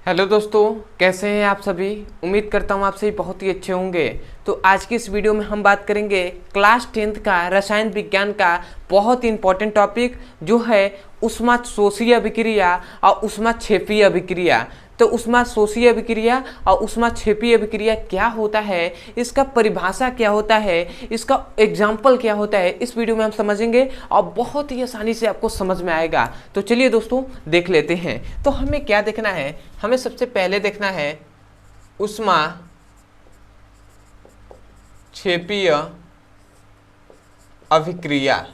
Hello दोस्तों, कैसे हैं आप सभी। उम्मीद करता हूँ आप सभी बहुत ही अच्छे होंगे। तो आज की इस वीडियो में हम बात करेंगे क्लास 10th का रसायन विज्ञान का बहुत ही इंपॉर्टेंट टॉपिक जो है ऊष्माशोषीय अभिक्रिया और ऊष्माक्षेपीय अभिक्रिया। तो ऊष्माशोषीय अभिक्रिया और ऊष्माक्षेपीय अभिक्रिया क्या होता है, इसका परिभाषा क्या होता है, इसका एग्जाम्पल क्या होता है, इस वीडियो में हम समझेंगे और बहुत ही आसानी से आपको समझ में आएगा। तो चलिए दोस्तों देख लेते हैं। तो हमें क्या देखना है, हमें सबसे पहले देखना है ऊष्माक्षेपीय अभिक्रिया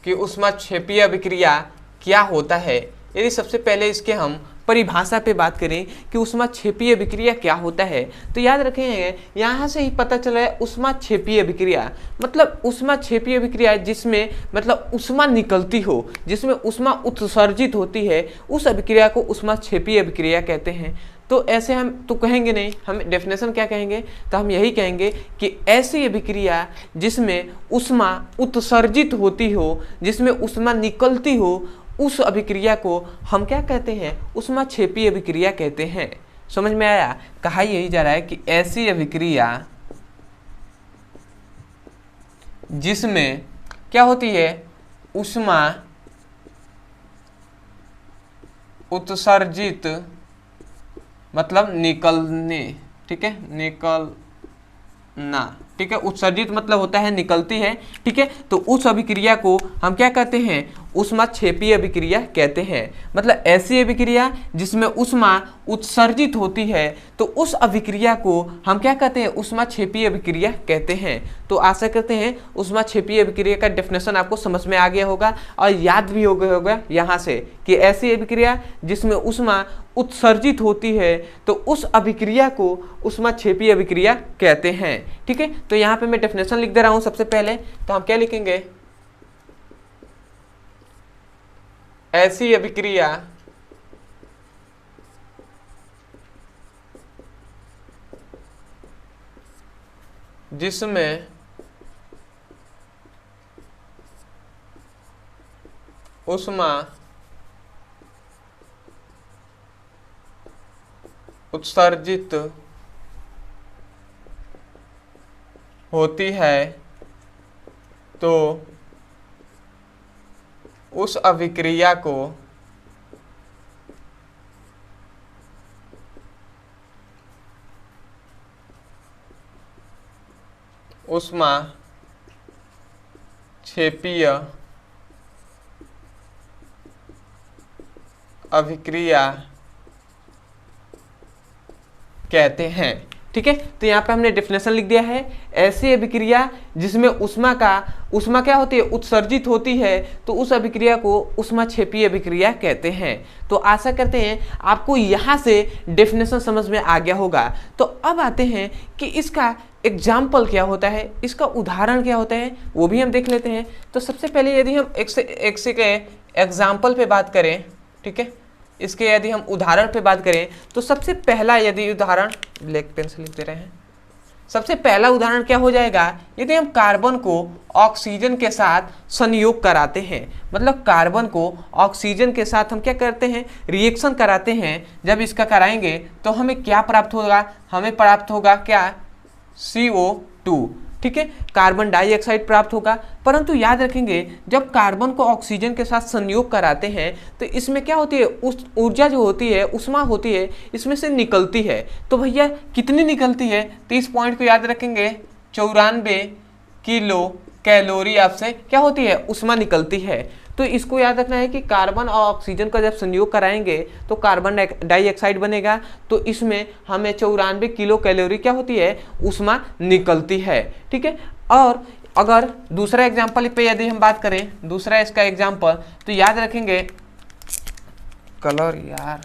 कि ऊष्माक्षेपीय अभिक्रिया क्या होता है। यदि सबसे पहले इसके हम परिभाषा पे बात करें कि ऊष्माक्षेपीय अभिक्रिया क्या होता है, तो याद रखेंगे यहाँ से ही पता चला है ऊष्माक्षेपीय अभिक्रिया मतलब ऊष्माक्षेपीय अभिक्रिया जिसमें मतलब ऊष्मा निकलती हो, जिसमें ऊष्मा उत्सर्जित होती है, उस अभिक्रिया को ऊष्माक्षेपीय अभिक्रिया कहते हैं। तो ऐसे हम तो कहेंगे नहीं, हम डेफिनेशन क्या कहेंगे, तो हम यही कहेंगे कि ऐसी अभिक्रिया जिसमें ऊष्मा उत्सर्जित होती हो, जिसमें ऊष्मा निकलती हो, उस अभिक्रिया को हम क्या कहते हैं, ऊष्माक्षेपीय अभिक्रिया कहते हैं। समझ में आया। कहा यही जा रहा है कि ऐसी अभिक्रिया जिसमें क्या होती है, ऊष्मा उत्सर्जित मतलब निकलने, ठीक है, निकलना, ठीक है, उत्सर्जित मतलब होता है निकलती है, ठीक है। तो उस अभिक्रिया को हम क्या कहते हैं, ऊष्माक्षेपीय अभिक्रिया कहते हैं। मतलब ऐसी अभिक्रिया जिसमें ऊष्मा उत्सर्जित होती है, तो उस अभिक्रिया को हम क्या कहते हैं, ऊष्माक्षेपीय अभिक्रिया कहते हैं। तो आशा करते हैं ऊष्माक्षेपीय अभिक्रिया का डेफिनेशन आपको समझ में आ गया होगा और याद भी हो गया होगा यहाँ से कि ऐसी अभिक्रिया जिसमें ऊष्मा उत्सर्जित होती है, तो उस अभिक्रिया को ऊष्माक्षेपीय अभिक्रिया कहते हैं, ठीक है। तो यहाँ पे मैं डेफिनेशन लिख दे रहा हूँ सबसे पहले। तो हम क्या लिखेंगे, ऐसी अभिक्रिया जिसमें ऊष्मा उत्सर्जित होती है, तो उस अभिक्रिया को ऊष्माक्षेपीय अभिक्रिया कहते हैं, ठीक है। तो यहाँ पे हमने डेफिनेशन लिख दिया है, ऐसी अभिक्रिया जिसमें ऊष्मा क्या होती है, उत्सर्जित होती है, तो उस अभिक्रिया को ऊष्माक्षेपीय अभिक्रिया कहते हैं। तो आशा करते हैं आपको यहाँ से डेफिनेशन समझ में आ गया होगा। तो अब आते हैं कि इसका एग्जाम्पल क्या होता है, इसका उदाहरण क्या होता है, वो भी हम देख लेते हैं। तो सबसे पहले यदि हम एक से के एग्जाम्पल पे बात करें, ठीक है, इसके यदि हम उदाहरण पे बात करें, तो सबसे पहला यदि उदाहरण, ब्लैक पेन से लिख दे रहे हैं, सबसे पहला उदाहरण क्या हो जाएगा, यदि हम कार्बन को ऑक्सीजन के साथ संयोग कराते हैं, मतलब कार्बन को ऑक्सीजन के साथ हम क्या करते हैं, रिएक्शन कराते हैं। जब इसका कराएंगे तो हमें क्या प्राप्त होगा, हमें प्राप्त होगा क्या, CO2, ठीक है, कार्बन डाइऑक्साइड प्राप्त होगा। परंतु याद रखेंगे जब कार्बन को ऑक्सीजन के साथ संयोग कराते हैं तो इसमें क्या होती है, उस ऊर्जा जो होती है, ऊष्मा होती है, इसमें से निकलती है। तो भैया कितनी निकलती है, तो इस पॉइंट को याद रखेंगे, 94 किलो कैलोरी आपसे क्या होती है, ऊष्मा निकलती है। तो इसको याद रखना है कि कार्बन और ऑक्सीजन का जब संयोग कराएंगे तो कार्बन डाइऑक्साइड बनेगा, तो इसमें हमें 94 किलो कैलोरी क्या होती है, ऊष्मा निकलती है, ठीक है। और अगर दूसरा एग्जाम्पल पे यदि हम बात करें, दूसरा इसका एग्जाम्पल, तो याद रखेंगे कलर यार,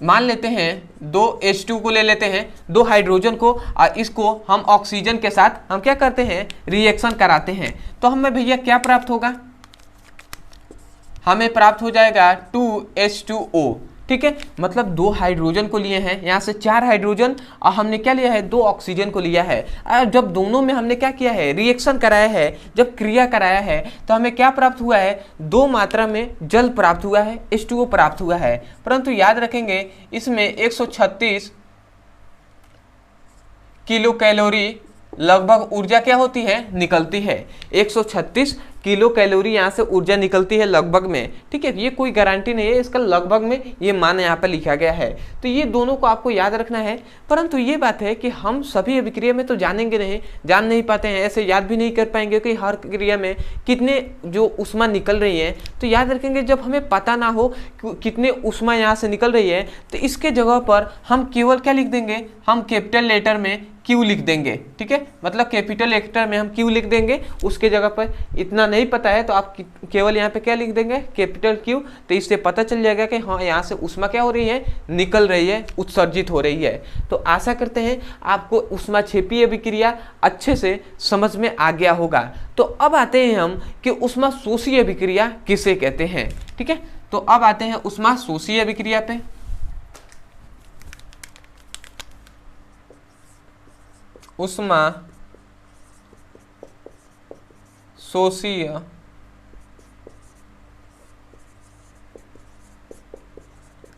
मान लेते हैं 2 H2 को ले लेते हैं, 2 हाइड्रोजन को, और इसको हम ऑक्सीजन के साथ हम क्या करते हैं, रिएक्शन कराते हैं। तो हमें भैया क्या प्राप्त होगा, हमें प्राप्त हो जाएगा 2H2O, ठीक है, मतलब 2 हाइड्रोजन को लिए हैं, यहाँ से 4 हाइड्रोजन और हमने क्या लिया है 2 ऑक्सीजन को लिया है। और जब दोनों में हमने क्या किया है रिएक्शन कराया है, जब क्रिया कराया है तो हमें क्या प्राप्त हुआ है 2 मात्रा में जल प्राप्त हुआ है, H2O प्राप्त हुआ है। परंतु याद रखेंगे इसमें 136 किलो कैलोरी लगभग ऊर्जा क्या होती है निकलती है, 136 किलो कैलोरी यहाँ से ऊर्जा निकलती है लगभग में। ठीक है, ये कोई गारंटी नहीं है, इसका लगभग में ये मान यहाँ पर लिखा गया है। तो ये दोनों को आपको याद रखना है। परंतु ये बात है कि हम सभी अभिक्रिया में तो जानेंगे नहीं, जान नहीं पाते हैं, ऐसे याद भी नहीं कर पाएंगे कि हर क्रिया में कितने जो ऊष्मा निकल रही है। तो याद रखेंगे जब हमें पता ना हो कितने ऊष्मा यहाँ से निकल रही है तो इसके जगह पर हम केवल क्या लिख देंगे, हम कैपिटल लेटर में Q लिख देंगे। ठीक है, मतलब कैपिटल लेटर में हम Q लिख देंगे, उसके जगह पर इतना नहीं पता है तो आप केवल यहाँ पे क्या लिख देंगे कैपिटल Q। तो इससे पता चल जाएगा कि हाँ यहाँ से ऊष्मा क्या हो रही है निकल रही है, उत्सर्जित हो रही है। तो आशा करते हैं आपको ऊष्माक्षेपीय अभिक्रिया अच्छे से समझ में आ गया होगा। तो अब आते हैं हम कि ऊष्माशोषीय अभिक्रिया किसे कहते हैं। ठीक है, तो अब आते हैं ऊष्माशोषीय अभिक्रिया पे। ऊष्माशोषीय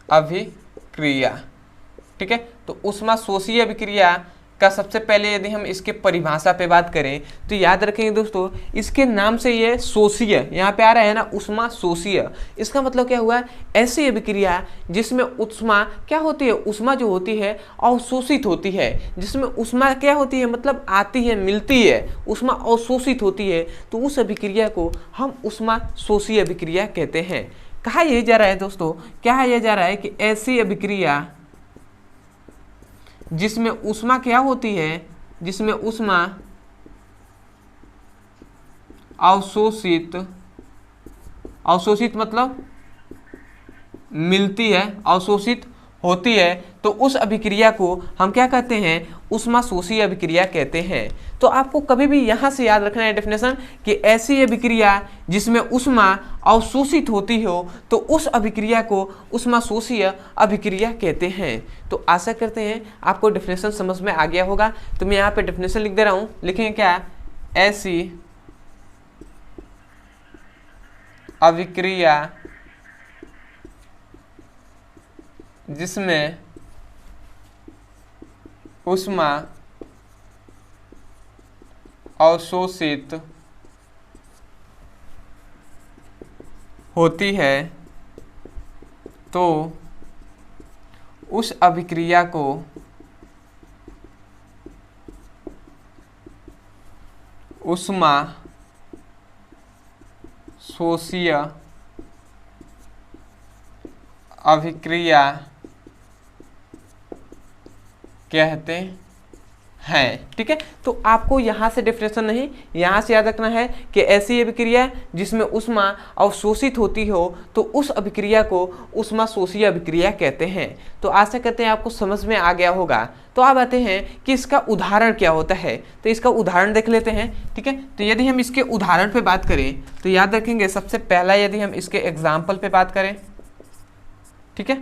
अभिक्रिया। ठीक है, तो ऊष्माशोषीय अभिक्रिया का सबसे पहले यदि हम इसके परिभाषा पे बात करें तो याद रखेंगे दोस्तों इसके नाम से ये शोषीय यहाँ पे आ रहा है ना ऊष्माशोषीय, इसका मतलब क्या हुआ ऐसी अभिक्रिया जिसमें ऊष्मा क्या होती है, ऊष्मा जो होती है अवशोषित होती है, जिसमें ऊष्मा क्या होती है मतलब आती है मिलती है, ऊष्मा अवशोषित होती है, तो उस अभिक्रिया को हम ऊष्माशोषीय अभिक्रिया कहते हैं। कहा यह जा रहा है दोस्तों, क्या यह जा रहा है कि ऐसी अभिक्रिया जिसमें ऊष्मा क्या होती है, जिसमें ऊष्मा अवशोषित, अवशोषित मतलब मिलती है, अवशोषित होती है, तो उस अभिक्रिया को हम क्या कहते हैं ऊष्माशोषीय अभिक्रिया कहते हैं। तो आपको कभी भी यहाँ से याद रखना है डेफिनेशन कि ऐसी अभिक्रिया जिसमें ऊष्मा अवशोषित होती हो तो उस अभिक्रिया को ऊष्माशोषीय अभिक्रिया कहते हैं। तो आशा करते हैं आपको डेफिनेशन समझ में आ गया होगा। तो मैं यहाँ पे डेफिनेशन लिख दे रहा हूँ, लिखेंगे क्या, ऐसी अभिक्रिया जिसमें ऊष्मा अवशोषित होती है तो उस अभिक्रिया को ऊष्माशोषीय अभिक्रिया कहते हैं। ठीक है, तो आपको यहाँ से डेफिनेशन नहीं, यहाँ से याद रखना है कि ऐसी अभिक्रिया जिसमें ऊष्मा अवशोषित होती हो तो उस अभिक्रिया को ऊष्माशोषीय अभिक्रिया कहते हैं। तो आशा करते हैं आपको समझ में आ गया होगा। तो अब आते हैं कि इसका उदाहरण क्या होता है, तो इसका उदाहरण देख लेते हैं। ठीक है, तो यदि हम इसके उदाहरण पे बात करें तो याद रखेंगे सबसे पहला यदि हम इसके एग्जाम्पल पे बात करें, ठीक है,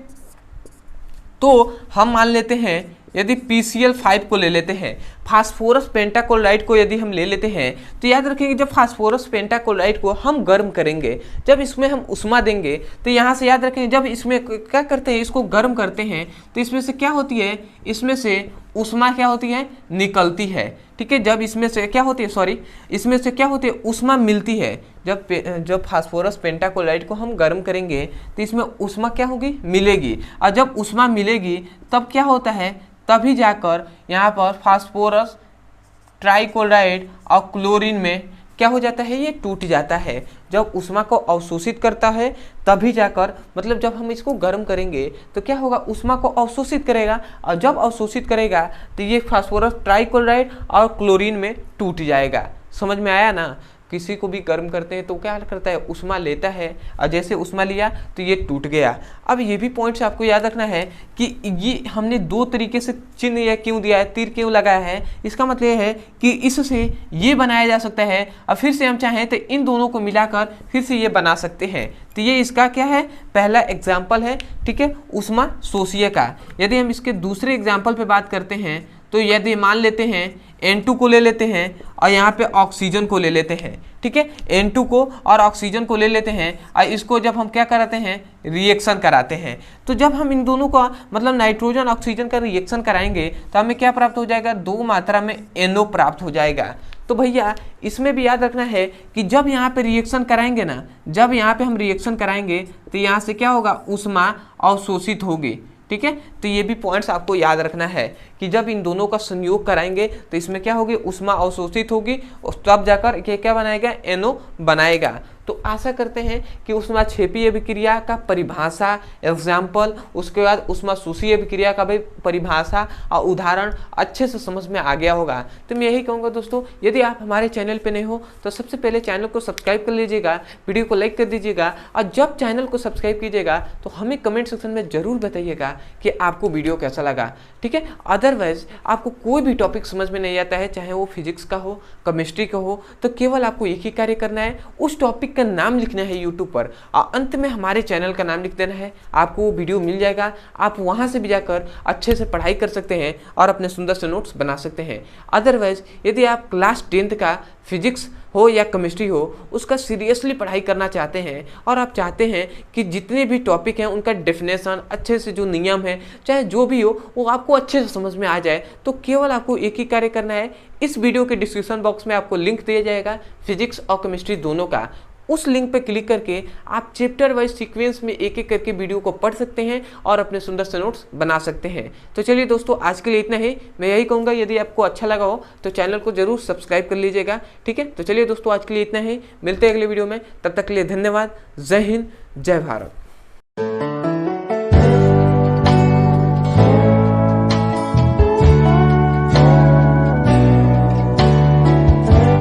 तो हम मान लेते हैं यदि PCl5 को ले लेते हैं, फास्फोरस पेंटाक्लोराइड को यदि हम ले लेते हैं, तो याद रखेंगे जब फास्फोरस पेंटाक्लोराइड को हम गर्म करेंगे, जब इसमें हम ऊष्मा देंगे तो यहाँ से याद रखेंगे जब इसमें क्या करते हैं इसको गर्म करते हैं तो इसमें से क्या होती है, इसमें से ऊष्मा क्या होती है निकलती है। ठीक है, जब इसमें से क्या होती है इसमें से क्या होती है ऊष्मा मिलती है। जब फास्फोरस पेंटाक्लोराइड को हम गर्म करेंगे तो इसमें ऊष्मा क्या होगी मिलेगी, और जब ऊष्मा मिलेगी तब क्या होता है, तभी जाकर यहाँ पर फास्फोरस ट्राइक्लोराइड और क्लोरीन में क्या हो जाता है, ये टूट जाता है। जब ऊष्मा को अवशोषित करता है तभी जाकर, मतलब जब हम इसको गर्म करेंगे तो क्या होगा, ऊष्मा को अवशोषित करेगा, और जब अवशोषित करेगा तो ये फास्फोरस ट्राइक्लोराइड और क्लोरीन में टूट जाएगा। समझ में आया ना। किसी को भी गर्म करते हैं तो क्या करता है, उष्मा लेता है, और जैसे उष्मा लिया तो ये टूट गया। अब ये भी पॉइंट्स आपको याद रखना है कि ये हमने दो तरीके से चिन्ह या क्यों दिया है, तीर क्यों लगाया है, इसका मतलब ये है कि इससे ये बनाया जा सकता है, और फिर से हम चाहें तो इन दोनों को मिलाकर फिर से ये बना सकते हैं। तो ये इसका क्या है, पहला एग्जाम्पल है, ठीक है, उष्मा शोषीय का। यदि हम इसके दूसरे एग्जाम्पल पे बात करते हैं तो यदि मान लेते हैं N2 को ले लेते हैं और यहाँ पे ऑक्सीजन को ले लेते हैं, ठीक है, N2 को और ऑक्सीजन को ले लेते हैं, और इसको जब हम क्या कराते हैं, रिएक्शन कराते हैं, तो जब हम इन दोनों का मतलब नाइट्रोजन ऑक्सीजन का रिएक्शन कराएंगे तो हमें क्या प्राप्त हो जाएगा, 2 मात्रा में NO प्राप्त हो जाएगा। तो भैया इसमें भी याद रखना है कि जब यहाँ पे रिएक्शन कराएंगे ना, जब यहाँ पे हम रिएक्शन कराएंगे तो यहाँ से क्या होगा, ऊष्मा अवशोषित होगी, ठीक है। तो ये भी पॉइंट्स आपको याद रखना है कि जब इन दोनों का संयोग कराएंगे तो इसमें क्या होगी, ऊष्मा अवशोषित होगी, और तब जाकर ये क्या बनाएगा, NO बनाएगा। तो आशा करते हैं कि ऊष्माक्षेपीय अभिक्रिया का परिभाषा, एग्जाम्पल, उसके बाद ऊष्माशोषीय अभिक्रिया का भी परिभाषा और उदाहरण अच्छे से समझ में आ गया होगा। तो मैं यही कहूँगा दोस्तों, यदि आप हमारे चैनल पे नए हो तो सबसे पहले चैनल को सब्सक्राइब कर लीजिएगा, वीडियो को लाइक कर दीजिएगा, और जब चैनल को सब्सक्राइब कीजिएगा तो हमें कमेंट सेक्शन में जरूर बताइएगा कि आपको वीडियो कैसा लगा, ठीक है। अदरवाइज आपको कोई भी टॉपिक समझ में नहीं आता है, चाहे वो फिजिक्स का हो, केमिस्ट्री का हो, तो केवल आपको एक ही कार्य करना है, उस टॉपिक का नाम लिखना है यूट्यूब पर, और अंत में हमारे चैनल का नाम लिख देना है, आपको वो वीडियो मिल जाएगा। आप वहां से भी जाकर अच्छे से पढ़ाई कर सकते हैं और अपने सुंदर से नोट्स बना सकते हैं। अदरवाइज यदि आप क्लास 10th का फिजिक्स हो या केमिस्ट्री हो, उसका सीरियसली पढ़ाई करना चाहते हैं और आप चाहते हैं कि जितने भी टॉपिक हैं उनका डेफिनेशन अच्छे से, जो नियम है चाहे जो भी हो, वो आपको अच्छे से समझ में आ जाए, तो केवल आपको एक ही कार्य करना है। इस वीडियो के डिस्क्रिप्शन बॉक्स में आपको लिंक दिया जाएगा फिजिक्स और केमिस्ट्री दोनों का, उस लिंक पर क्लिक करके आप चैप्टर वाइज सीक्वेंस में एक एक करके वीडियो को पढ़ सकते हैं और अपने सुंदर से नोट्स बना सकते हैं। तो चलिए दोस्तों, आज के लिए इतना ही। मैं यही कहूँगा, यदि आपको अच्छा लगा हो तो चैनल को जरूर सब्सक्राइब कर लीजिएगा, ठीक है। तो चलिए दोस्तों, आज के लिए इतना ही, मिलते हैं अगले वीडियो में, तब तक के लिए धन्यवाद। जय हिंद, जय भारत।